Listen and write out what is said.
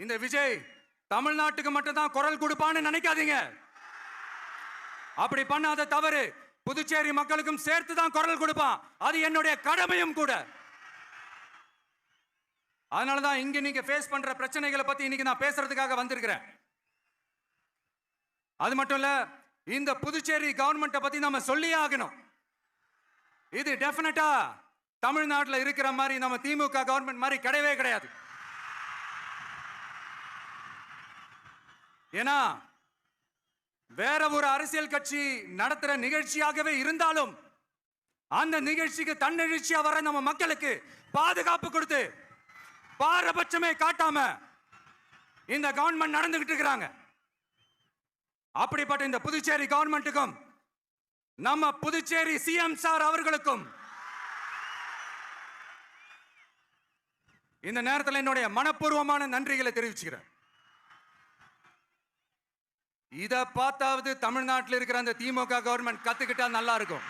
இந்த விஜய் தமிழ்நாட்டுக்கு மட்டும் தான் குரல் கொடுப்பான்னு நினைக்காதீங்க. அப்படி பண்ணாத தவறு புதுச்சேரி மக்களுக்கும் சேர்த்து தான் குரல் கொடுப்பான். அது என்னுடைய கடமையும் கூட. அதனாலதான் இங்க நீங்க ஃபேஸ் பண்ற பிரச்சனைகளை பத்தி இன்னைக்கு நான் பேசுறதுக்காக வந்திருக்கிறேன். அது மட்டும் இல்ல, இந்த புதுச்சேரி கவர்மெண்ட்டை பத்தி நம்ம சொல்லியே ஆகணும். இது டெஃபினட்டா தமிழ்நாட்டில் இருக்கிற மாதிரி நம்ம திமுக கவர்மெண்ட் மாதிரி கிடையவே கிடையாது. ஏன்னா வேற ஒரு அரசியல் கட்சி நடத்துற நிகழ்ச்சியாகவே இருந்தாலும் அந்த நிகழ்ச்சிக்கு தன்னெழுச்சியா வர நம்ம மக்களுக்கு பாதுகாப்பு கொடுத்து பாரபட்சமே காட்டாம இந்த கவர்மெண்ட் நடந்துகிட்டு இருக்கிறாங்க. அப்படிப்பட்ட இந்த புதுச்சேரி கவர்மெண்ட்டுக்கும் நம்ம புதுச்சேரி சிஎம் சார் அவர்களுக்கும் இந்த நேரத்தில் என்னுடைய மனப்பூர்வமான நன்றிகளை தெரிவிச்சுக்கிறேன். இதை பார்த்தாவது தமிழ்நாட்டில் இருக்கிற அந்த திமுக கவர்மெண்ட் கத்துக்கிட்டா நல்லா இருக்கும்.